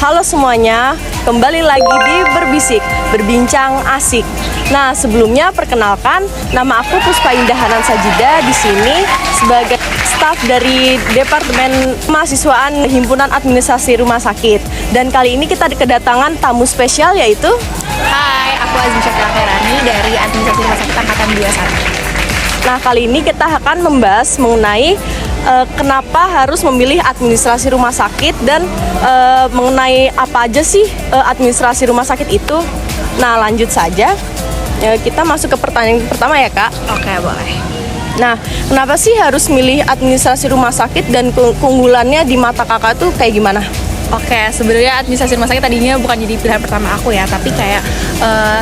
Halo semuanya, kembali lagi di Berbisik, berbincang asik. Nah, sebelumnya perkenalkan, nama aku Puspa Indah Hanan Sajida di sini sebagai staf dari Departemen Mahasiswaan Himpunan Administrasi Rumah Sakit. Dan kali ini kita kedatangan tamu spesial yaitu Hai, aku Azim Syakrani dari Administrasi Rumah Sakit Angkatan 21. Nah, kali ini kita akan membahas mengenai kenapa harus memilih administrasi rumah sakit dan mengenai apa aja sih administrasi rumah sakit itu. Nah, lanjut saja. Kita masuk ke pertanyaan pertama ya, Kak. Oke, boleh. Nah, kenapa sih harus milih administrasi rumah sakit dan keunggulannya di mata Kakak tuh kayak gimana? Oke, sebenarnya administrasi rumah sakit tadinya bukan jadi pilihan pertama aku ya, tapi kayak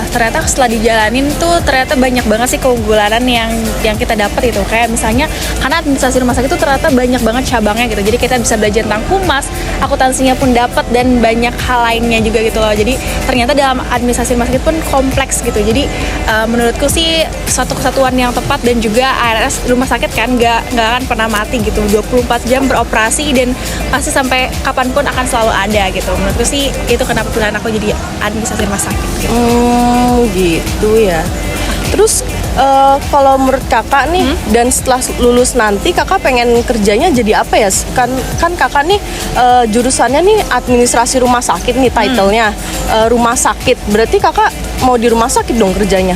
ternyata setelah dijalanin tuh ternyata banyak banget sih keunggulan yang kita dapat itu. Kayak misalnya karena administrasi rumah sakit itu ternyata banyak banget cabangnya gitu. Jadi kita bisa belajar tentang humas, akuntansinya pun dapat dan banyak hal lainnya juga gitu loh. Jadi ternyata dalam administrasi rumah sakit pun kompleks gitu. Jadi menurutku sih suatu kesatuan yang tepat dan juga ARS rumah sakit kan nggak akan pernah mati gitu. 24 jam beroperasi dan pasti sampai kapanpun akan selalu ada gitu. Menurutku sih itu kenapa pilihan aku jadi administrasi rumah sakit gitu. Gitu ya. Terus kalau menurut Kakak nih dan setelah lulus nanti Kakak pengen kerjanya jadi apa ya? Kan Kakak nih jurusannya nih administrasi rumah sakit nih title-nya. Rumah sakit. Berarti Kakak mau di rumah sakit dong kerjanya?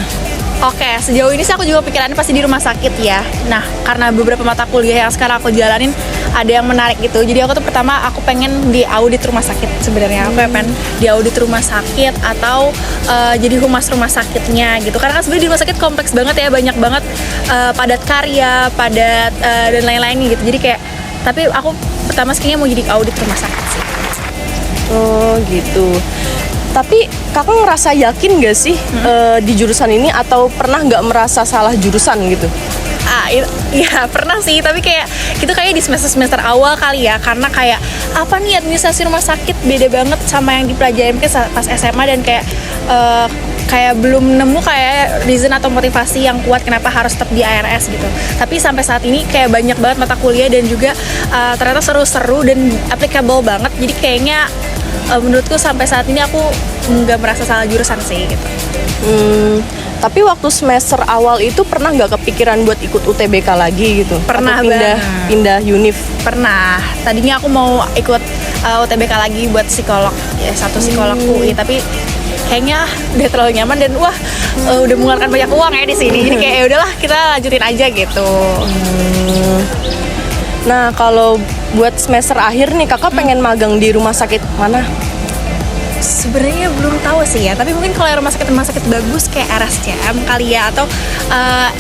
Oke, sejauh ini sih aku juga pikirannya pasti di rumah sakit ya. Nah, karena beberapa mata kuliah yang sekarang aku jalanin ada yang menarik gitu. Jadi aku tuh pertama aku pengen di audit rumah sakit sebenarnya. Aku pengen di audit rumah sakit atau jadi humas rumah sakitnya gitu. Karena kan sebenarnya di rumah sakit kompleks banget ya, banyak banget padat karya, padat dan lain-lainnya gitu. Jadi kayak tapi aku pertama sekalinya mau jadi audit rumah sakit sih. Oh, gitu. Tapi Kakak ngerasa yakin gak sih di jurusan ini atau pernah nggak merasa salah jurusan gitu? Iya pernah sih, tapi kayak gitu kayak di semester awal kali ya, karena kayak apa nih administrasi rumah sakit beda banget sama yang dipelajarin pas SMA dan kayak belum nemu kayak reason atau motivasi yang kuat kenapa harus tetap di ARS gitu. Tapi sampai saat ini kayak banyak banget mata kuliah dan juga ternyata seru-seru dan applicable banget. Jadi kayaknya menurutku sampai saat ini aku nggak merasa salah jurusan sih gitu. Tapi waktu semester awal itu pernah nggak kepikiran buat ikut UTBK lagi gitu? Pernah atau pindah univ? Pernah. Tadinya aku mau ikut UTBK lagi buat psikolog ya, satu psikolog UI, tapi kayaknya udah terlalu nyaman dan udah mengeluarkan banyak uang ya di sini. Jadi kayak ya udahlah kita lanjutin aja gitu. Nah, kalau buat semester akhir nih Kakak pengen magang di rumah sakit mana? Sebenarnya belum tahu sih ya, tapi mungkin kalau rumah sakit bagus kayak RSCM kali ya, atau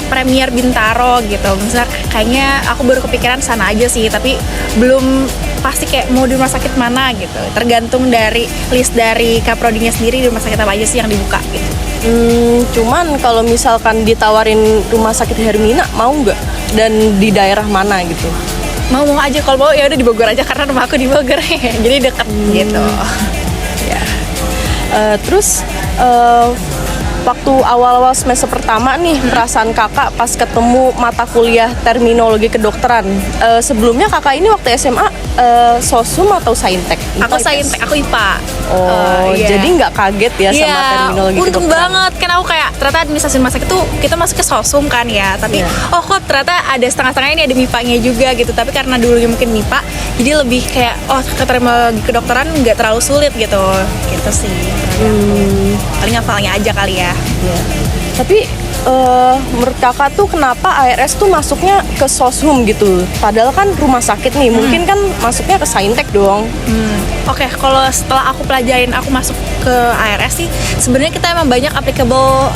Premier Bintaro gitu. Misalnya kayaknya aku baru kepikiran sana aja sih, tapi belum pasti kayak mau di rumah sakit mana gitu. Tergantung dari list dari kaprodinya sendiri di rumah sakit apa aja sih yang dibuka gitu. Cuman kalau misalkan ditawarin rumah sakit Hermina mau nggak? Dan di daerah mana gitu? Mau aja, kalau mau ya udah di Bogor aja karena rumah aku di Bogor jadi deket gitu. Ya. Terus waktu awal-awal semester pertama nih perasaan Kakak pas ketemu mata kuliah terminologi kedokteran. Sebelumnya Kakak ini waktu SMA sosum atau saintek? Aku saintek, aku IPA. Iya. Jadi nggak kaget ya sama terminologi untung kedokteran? banget, karena aku kayak ternyata administrasi rumah sakit tuh kita masuk ke sosum kan ya, tapi kok ternyata ada setengah-setengah ini ada MIPA-nya juga gitu. Tapi karena dulunya mungkin MIPA, jadi lebih kayak ke terminologi kedokteran nggak terlalu sulit gitu sih. Paling hafalnya aja kali ya. Tapi menurut Kakak tuh kenapa ARS tuh masuknya ke soshum gitu? Padahal kan rumah sakit nih, mungkin kan masuknya ke saintek dong. Oke, kalau setelah aku pelajarin aku masuk ke ARS sih, sebenarnya kita emang banyak applicable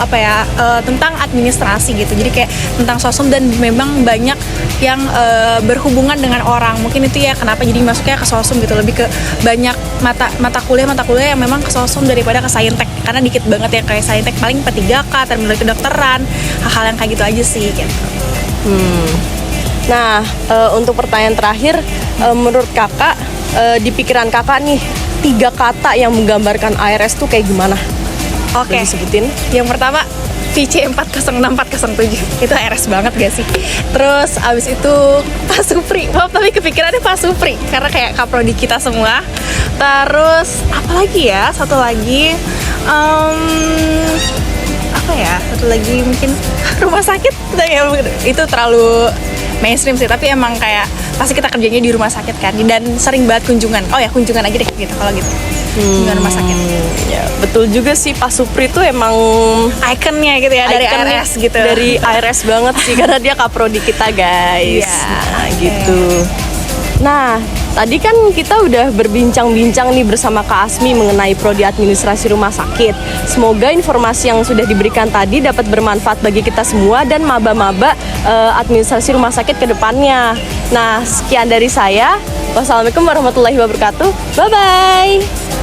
tentang administrasi gitu. Jadi kayak tentang sosum dan memang banyak yang berhubungan dengan orang. Mungkin itu ya kenapa jadi masuknya ke sosum gitu. Lebih ke banyak mata kuliah yang memang ke sosum daripada ke saintek. Karena dikit banget ya kayak saintek, paling P3K, terminologi kedokteran, hal-hal yang kayak gitu aja sih gitu. Nah, untuk pertanyaan terakhir, menurut Kakak di pikiran Kakak nih 3 kata yang menggambarkan ARS tuh kayak gimana? Oke. Disebutin. Yang pertama VC 406-407 itu RS banget gak sih? Terus abis itu Pak Supri, tapi kepikirannya Pak Supri karena kayak kaprodi kita semua. Terus apa lagi ya? Satu lagi apa ya? Satu lagi mungkin rumah sakit. Itu terlalu mainstream sih, tapi emang kayak pasti kita kerjanya di rumah sakit kan, dan sering banget kunjungan. Oh ya, kunjungan aja deh gitu kalau gitu. Kunjungan rumah sakit. Ya, betul juga sih, Pak Supri itu emang Ikonnya gitu ya, dari ikonnya ARS gitu. Dari ARS banget sih karena dia kaprodi kita, guys. Iya, Nah, oke. gitu. Nah, tadi kan kita udah berbincang-bincang nih bersama Kak Asmi mengenai prodi administrasi rumah sakit. Semoga informasi yang sudah diberikan tadi dapat bermanfaat bagi kita semua dan maba-maba administrasi rumah sakit ke depannya. Nah, sekian dari saya. Wassalamualaikum warahmatullahi wabarakatuh. Bye-bye.